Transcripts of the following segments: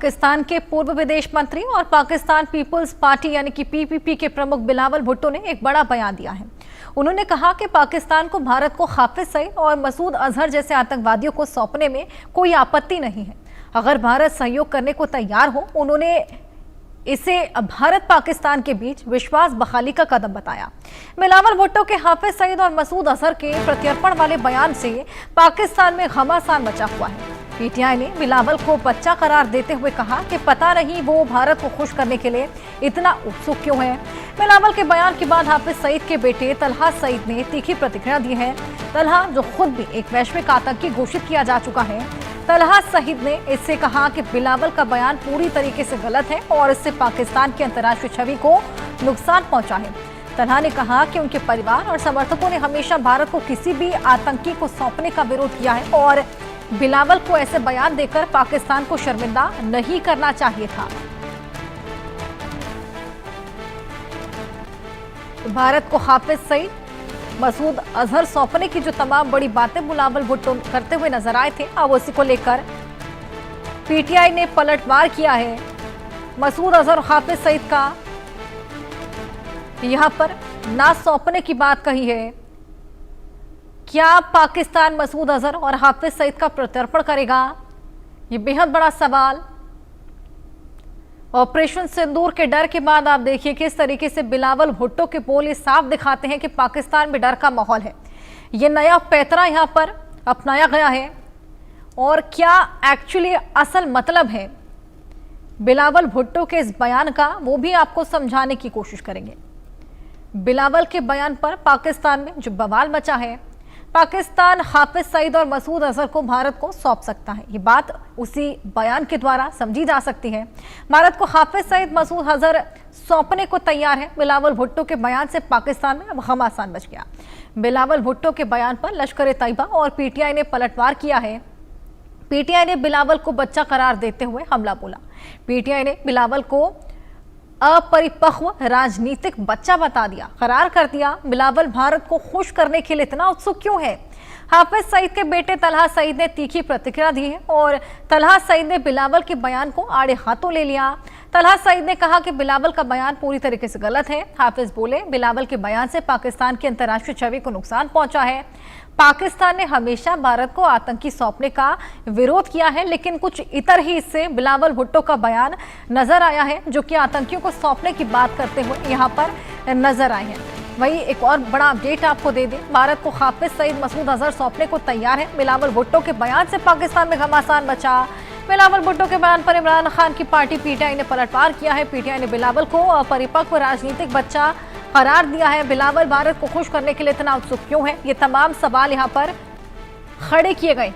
पाकिस्तान के पूर्व विदेश मंत्री और पाकिस्तान पीपुल्स पार्टी यानी कि पीपीपी के प्रमुख बिलावल भुट्टो ने एक बड़ा बयान दिया है। उन्होंने कहा कि पाकिस्तान को भारत को हाफिज सईद और मसूद अजहर जैसे आतंकवादियों को सौंपने में कोई आपत्ति नहीं है, अगर भारत सहयोग करने को तैयार हो। उन्होंने इसे भारत पाकिस्तान के बीच विश्वास बहाली का कदम बताया। बिलावल भुट्टो के हाफिज सईद और मसूद अजहर के प्रत्यर्पण वाले बयान से पाकिस्तान में घमासान मचा हुआ है। पीटीआई ने बिलावल को बच्चा करार देते हुए कहा कि पता नहीं वो भारत को खुश करने के लिए इतना उत्सुक क्यों है। बिलावल के बयान के बाद हाफिज सईद के बेटे तलहा सईद ने तीखी प्रतिक्रिया दी है। तलहा, जो खुद भी एक वैश्विक आतंकी घोषित किया जा चुका है, तलहा सईद ने इससे कहा कि बिलावल का बयान पूरी तरीके से गलत है और इससे पाकिस्तान की अंतर्राष्ट्रीय छवि को नुकसान पहुंचा है। तलहा ने कहा कि उनके परिवार और समर्थकों ने हमेशा भारत को किसी भी आतंकी को सौंपने का विरोध किया है और बिलावल को ऐसे बयान देकर पाकिस्तान को शर्मिंदा नहीं करना चाहिए था। भारत को हाफिज सईद, मसूद अजहर सौंपने की जो तमाम बड़ी बातें बिलावल भुट्टो करते हुए नजर आए थे, अब उसी को लेकर पीटीआई ने पलटवार किया है। मसूद अजहर और हाफिज सईद का यहां पर ना सौंपने की बात कही है। क्या पाकिस्तान मसूद अजहर और हाफिज सईद का प्रत्यर्पण करेगा? ये बेहद बड़ा सवाल। ऑपरेशन सिंदूर के डर के बाद आप देखिए किस तरीके से बिलावल भुट्टो के बोल ये साफ दिखाते हैं कि पाकिस्तान में डर का माहौल है। ये नया पैतरा यहां पर अपनाया गया है और क्या एक्चुअली असल मतलब है बिलावल भुट्टो के इस बयान का, वो भी आपको समझाने की कोशिश करेंगे। बिलावल के बयान पर पाकिस्तान में जो बवाल मचा है, पाकिस्तान हाफिज सईद और मसूद अजहर को भारत को सौंप सकता है, ये बात उसी बयान के द्वारा समझी जा सकती है। भारत को हाफिज सईद, मसूद अजहर सौंपने को तैयार है। बिलावल भुट्टो के बयान से पाकिस्तान में अब घमासान मच गया। बिलावल भुट्टो के बयान पर लश्कर-ए-तैयबा और पीटीआई ने पलटवार किया है। पीटीआई ने बिलावल को बच्चा करार देते हुए हमला बोला। पीटीआई ने बिलावल को अपरिपक्व राजनीतिक बच्चा बता दिया, करार कर दिया। बिलावल भारत को खुश करने के लिए इतना उत्सुक क्यों है? हाफिज सईद के बेटे तलहा सईद ने तीखी प्रतिक्रिया दी है और तलहा सईद ने बिलावल के बयान को आड़े हाथों ले लिया। तलहा सईद ने कहा कि बिलावल का बयान पूरी तरीके से गलत है। हाफिज बोले, बिलावल के बयान से पाकिस्तान की अंतर्राष्ट्रीय छवि को नुकसान पहुंचा है। पाकिस्तान ने हमेशा भारत को आतंकी सौंपने का विरोध किया है, लेकिन कुछ इतर ही इससे बिलावल भुट्टो का बयान नजर आया है, जो कि आतंकियों को सौंपने की बात करते हुए यहाँ पर नजर आए हैं। वही एक और बड़ा अपडेट आपको दे दें, भारत को हाफिज सईद, मसूद अजहर सौंपने को तैयार है। बिलावल भुट्टो के बयान से पाकिस्तान में घमासान मचा। बिलावल भुट्टो के बयान पर इमरान खान की पार्टी पीटीआई ने पलटवार किया है। पीटीआई ने बिलावल को अपरिपक्व राजनीतिक बच्चा करार दिया है। बिलावल भारत को खुश करने के लिए इतना उत्सुक क्यों है? ये तमाम सवाल यहां पर खड़े किए गए।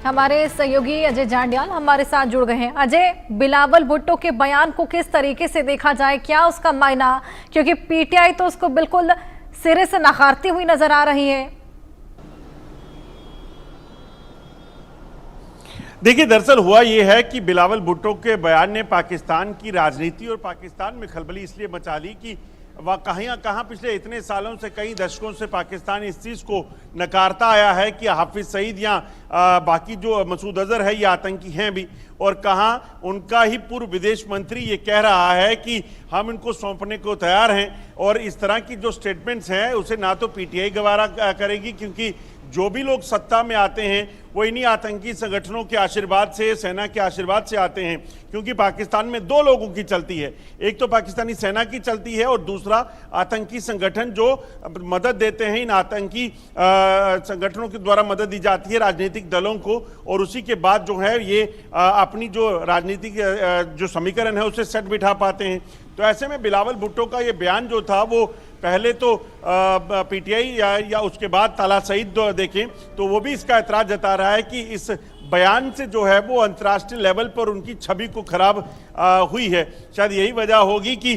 हमारे सहयोगी अजय जांडियाल हमारे साथ जुड़ गए हैं। अजय, बिलावल भुट्टो के बयान को किस तरीके से देखा जाए, क्या उसका मायना? क्योंकि पीटीआई तो उसको बिल्कुल सिरे से नकारती हुई नजर आ रही है। देखिए, दरअसल हुआ ये है कि बिलावल भुट्टो के बयान ने पाकिस्तान की राजनीति और पाकिस्तान में खलबली इसलिए मचा ली कि वह कहाँ पिछले इतने सालों से, कई दशकों से पाकिस्तान इस चीज़ को नकारता आया है कि हाफिज सईद या बाकी जो मसूद अजहर है ये आतंकी हैं भी, और कहाँ उनका ही पूर्व विदेश मंत्री ये कह रहा है कि हम इनको सौंपने को तैयार हैं। और इस तरह की जो स्टेटमेंट्स हैं उसे ना तो पीटीआई गवारा करेगी, क्योंकि जो भी लोग सत्ता में आते हैं वो इन्हीं आतंकी संगठनों के आशीर्वाद से, सेना के आशीर्वाद से आते हैं। क्योंकि पाकिस्तान में दो लोगों की चलती है, एक तो पाकिस्तानी सेना की चलती है और दूसरा आतंकी संगठन जो मदद देते हैं। इन आतंकी संगठनों के द्वारा मदद दी जाती है राजनीतिक दलों को, और उसी के बाद जो है ये अपनी जो राजनीतिक जो समीकरण है उसे सेट बिठा पाते हैं। तो ऐसे में बिलावल भुट्टो का ये बयान जो था वो पहले तो पीटीआई या उसके बाद तलहा सईद देखें तो वो भी इसका एतराज जता रहा है कि इस बयान से जो है वो अंतर्राष्ट्रीय लेवल पर उनकी छवि को खराब हुई है। शायद यही वजह होगी कि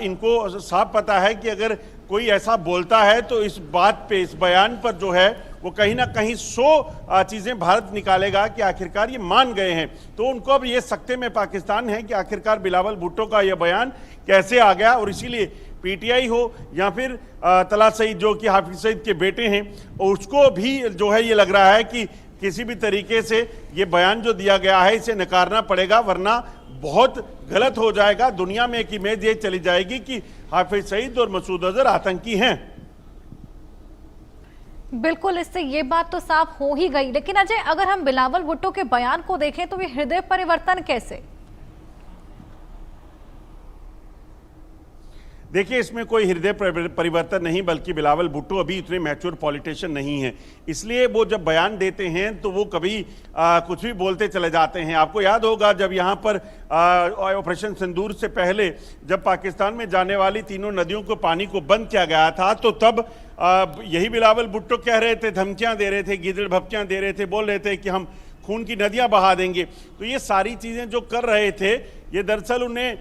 इनको साफ पता है कि अगर कोई ऐसा बोलता है तो इस बात पे, इस बयान पर जो है वो कहीं ना कहीं 100 चीज़ें भारत निकालेगा कि आखिरकार ये मान गए हैं। तो उनको अब ये सकते में पाकिस्तान है कि आखिरकार बिलावल भुट्टो का ये बयान कैसे आ गया, और इसीलिए पीटीआई हो या फिर तलत सईद जो कि हाफिज सईद के बेटे हैं, उसको भी जो है ये लग रहा है कि किसी भी तरीके से ये बयान जो दिया गया है इसे नकारना पड़ेगा, वरना बहुत गलत हो जाएगा। दुनिया में एक इमेज ये चली जाएगी कि हाफिज सईद और मसूद अजहर आतंकी हैं। बिल्कुल, इससे ये बात तो साफ हो ही गई। लेकिन अजय, अगर हम बिलावल भुट्टो के बयान को देखें तो ये हृदय परिवर्तन कैसे? देखिए, इसमें कोई हृदय परिवर्तन नहीं, बल्कि बिलावल भुट्टो अभी इतने मैच्योर पॉलिटिशियन नहीं है, इसलिए वो जब बयान देते हैं तो वो कभी कुछ भी बोलते चले जाते हैं। आपको याद होगा जब यहाँ पर ऑपरेशन सिंदूर से पहले जब पाकिस्तान में जाने वाली तीनों नदियों को पानी को बंद किया गया था, तो तब यही बिलावल भुट्टो कह रहे थे, धमकियां दे रहे थे, गिदड़ भपकियां दे रहे थे, बोल रहे थे कि हम खून की नदियां बहा देंगे। तो ये सारी चीजें जो कर रहे थे, ये दरअसल उन्हें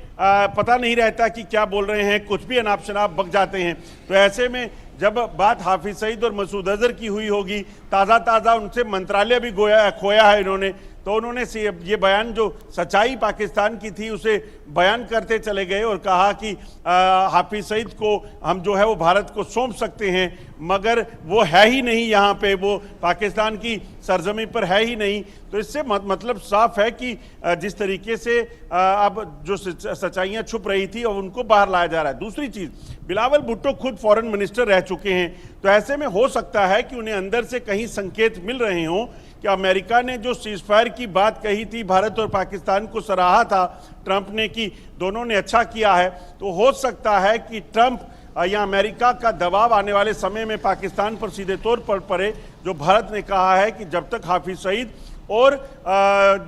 पता नहीं रहता कि क्या बोल रहे हैं, कुछ भी अनाप शनाप बक जाते हैं। तो ऐसे में जब बात हाफिज सईद और मसूद अजहर की हुई होगी, ताज़ा उनसे मंत्रालय भी खोया है इन्होंने, तो उन्होंने ये बयान जो सच्चाई पाकिस्तान की थी उसे बयान करते चले गए और कहा कि हाफिज सईद को हम जो है वो भारत को सौंप सकते हैं, मगर वो है ही नहीं यहाँ पे, वो पाकिस्तान की सरजमी पर है ही नहीं। तो इससे मतलब साफ है कि जिस तरीके से अब जो सच्चाइयाँ छुप रही थी और उनको बाहर लाया जा रहा है। दूसरी चीज़, बिलावल भुट्टो खुद फॉरेन मिनिस्टर रह चुके हैं, तो ऐसे में हो सकता है कि उन्हें अंदर से कहीं संकेत मिल रहे हों कि अमेरिका ने जो सीजफायर की बात कही थी, भारत और पाकिस्तान को सराहा था ट्रंप ने कि दोनों ने अच्छा किया है, तो हो सकता है कि ट्रंप या अमेरिका का दबाव आने वाले समय में पाकिस्तान पर सीधे तौर पर पड़े, जो भारत ने कहा है कि जब तक हाफिज सईद और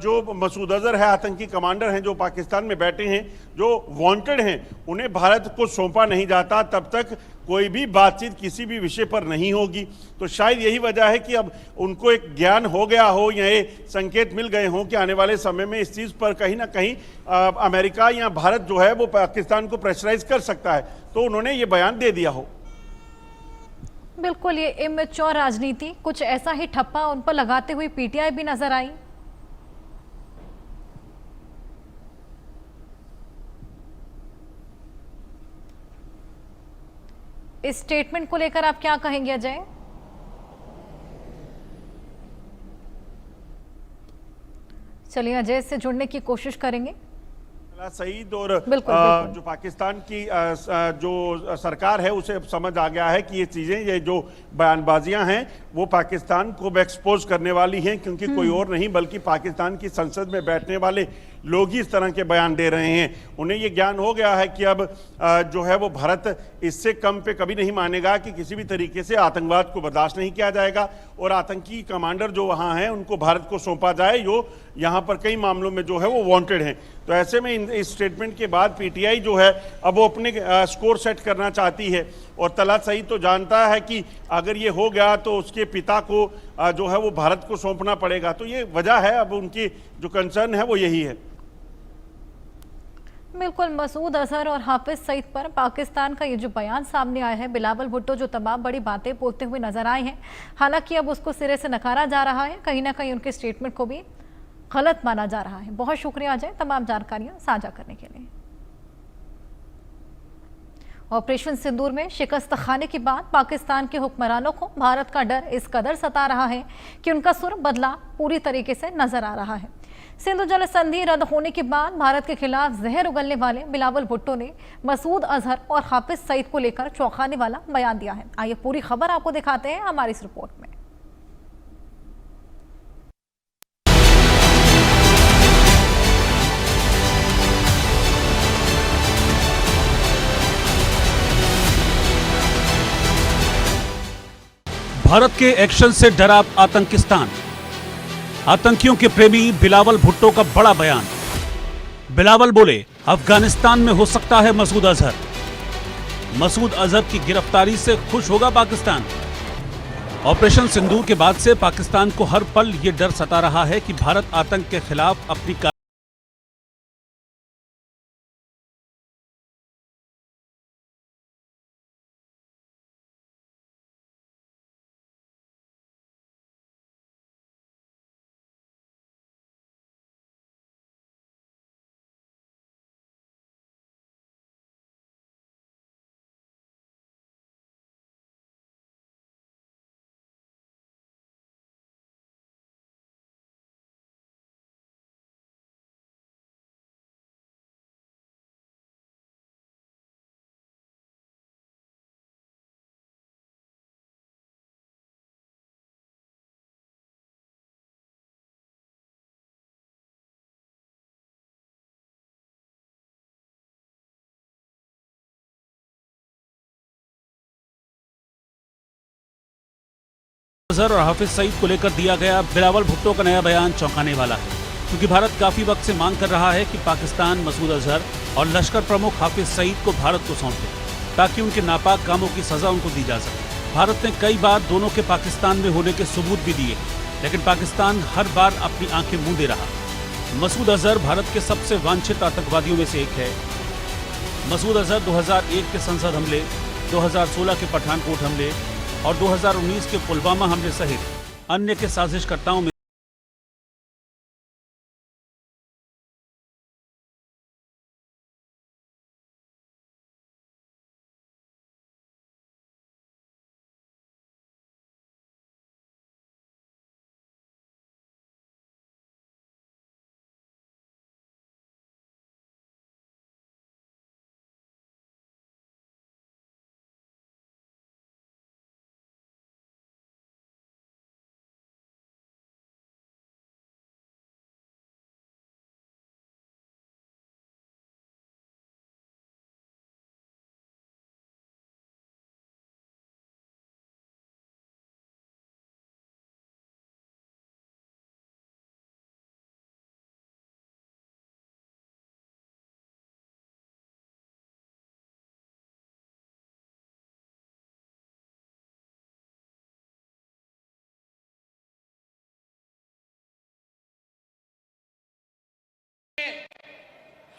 जो मसूद अजहर है, आतंकी कमांडर हैं जो पाकिस्तान में बैठे हैं, जो वांटेड हैं, उन्हें भारत को सौंपा नहीं जाता, तब तक कोई भी बातचीत किसी भी विषय पर नहीं होगी। तो शायद यही वजह है कि अब उनको एक ज्ञान हो गया हो या ये संकेत मिल गए हों कि आने वाले समय में इस चीज़ पर कहीं ना कहीं अमेरिका या भारत जो है वो पाकिस्तान को प्रेशराइज कर सकता है, तो उन्होंने ये बयान दे दिया हो। बिल्कुल, ये इमेच्योर राजनीति, कुछ ऐसा ही ठप्पा उन पर लगाते हुए पीटीआई भी नजर आई। इस स्टेटमेंट को लेकर आप क्या कहेंगे अजय? चलिए अजय से जुड़ने की कोशिश करेंगे। सईद और बिल्कुल। जो पाकिस्तान की जो सरकार है उसे अब समझ आ गया है कि ये चीज़ें, ये जो बयानबाजियां हैं वो पाकिस्तान को एक्सपोज करने वाली हैं, क्योंकि कोई और नहीं बल्कि पाकिस्तान की संसद में बैठने वाले लोग ही इस तरह के बयान दे रहे हैं। उन्हें ये ज्ञान हो गया है कि अब जो है वो भारत इससे कम पे कभी नहीं मानेगा कि किसी भी तरीके से आतंकवाद को बर्दाश्त नहीं किया जाएगा और आतंकी कमांडर जो वहाँ हैं उनको भारत को सौंपा जाए, जो यहाँ पर कई मामलों में जो है वो वांटेड हैं। तो ऐसे में इस स्टेटमेंट के बाद पीटीआई जो है अब वो अपने स्कोर सेट करना चाहती है, और तलत सईद तो जानता है कि अगर ये हो गया तो उसके पिता को जो है वो भारत को सौंपना पड़ेगा। तो ये वजह है, अब उनकी जो कंसर्न है वो यही है। बिल्कुल, मसूद अजहर और हाफिज सईद पर पाकिस्तान का ये जो बयान सामने आया है, बिलावल भुट्टो जो तमाम बड़ी बातें बोलते हुए नजर आए हैं, हालांकि अब उसको सिरे से नकारा जा रहा है, कहीं ना कहीं उनके स्टेटमेंट को भी गलत माना जा रहा है। बहुत शुक्रिया अजय तमाम जानकारियां साझा करने के लिए। ऑपरेशन सिंदूर में शिकस्त खाने के बाद पाकिस्तान के हुक्मरानों को भारत का डर इस कदर सता रहा है कि उनका सुर बदला पूरी तरीके से नजर आ रहा है। सिंधु जल संधि रद्द होने के बाद भारत के खिलाफ जहर उगलने वाले बिलावल भुट्टो ने मसूद अजहर और हाफिज सईद को लेकर चौंकाने वाला बयान दिया है। आइए पूरी खबर आपको दिखाते हैं हमारी इस रिपोर्ट में। भारत के एक्शन से डरा आतंकिस्तान, आतंकियों के प्रेमी बिलावल भुट्टो का बड़ा बयान। बिलावल बोले अफगानिस्तान में हो सकता है मसूद अजहर, मसूद अजहर की गिरफ्तारी से खुश होगा पाकिस्तान। ऑपरेशन सिंदूर के बाद से पाकिस्तान को हर पल यह डर सता रहा है कि भारत आतंक के खिलाफ अपनी अजहर और हाफिज सईद को लेकर दिया गया बिलावल भुट्टो का नया बयान चौंकाने वाला है, क्योंकि भारत काफी वक्त से मांग कर रहा है कि पाकिस्तान मसूद अजहर और लश्कर प्रमुख हाफिज सईद को भारत को सौंप दे, ताकि उनके नापाक कामों की सजा उनको दी जा सके। भारत ने कई बार दोनों के पाकिस्तान में होने के सबूत भी दिए, लेकिन पाकिस्तान हर बार अपनी आंखें मूंदे रहा। मसूद अजहर भारत के सबसे वांछित आतंकवादियों में से एक है। मसूद अजहर 2001 के संसद हमले, 2016 के पठानकोट हमले और 2019 के पुलवामा हमले सहित अन्य के साजिशकर्ताओं में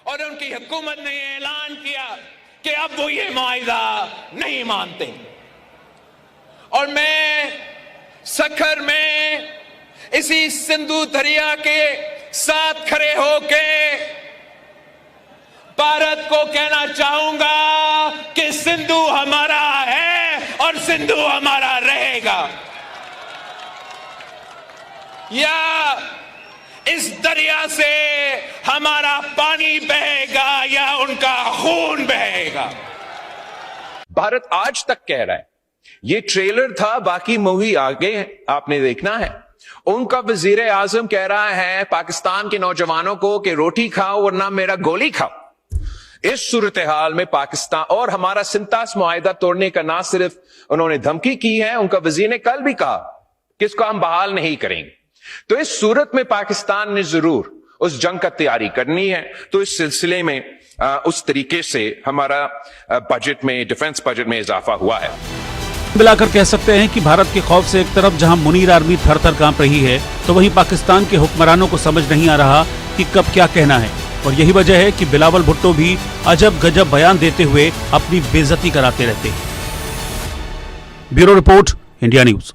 और उनकी हुकूमत ने ऐलान किया कि अब वो ये मुआहिदा नहीं मानते। और मैं सखर में इसी सिंधु दरिया के साथ खड़े होके भारत को कहना चाहूंगा कि सिंधु हमारा है और सिंधु हमारा रहेगा। या इस दरिया से हमारा पानी बहेगा या उनका खून बहेगा। भारत आज तक कह रहा है, ये ट्रेलर था, बाकी मूवी आगे आपने देखना है। उनका वजीर आजम कह रहा है पाकिस्तान के नौजवानों को कि रोटी खाओ वरना मेरा गोली खाओ। इस सूरत हाल में पाकिस्तान और हमारा सिंतास मुआहिदा तोड़ने का ना सिर्फ उन्होंने धमकी की है, उनका वजीर ने कल भी कहा कि इसको हम बहाल नहीं करेंगे। तो इस सूरत में पाकिस्तान ने जरूर उस जंग का तैयारी करनी है। तो इस सिलसिले में उस तरीके से हमारा बजट में, डिफेंस बजट में इजाफा हुआ है। मिलाकर कह सकते हैं कि भारत के खौफ से एक तरफ जहां मुनीर आर्मी थर-थर कांप रही है, तो वहीं पाकिस्तान के हुक्मरानों को समझ नहीं आ रहा कि कब क्या कहना है। और यही वजह है कि बिलावल भुट्टो भी अजब गजब बयान देते हुए अपनी बेइज्जती कराते रहते हैं। Bureau report, India news.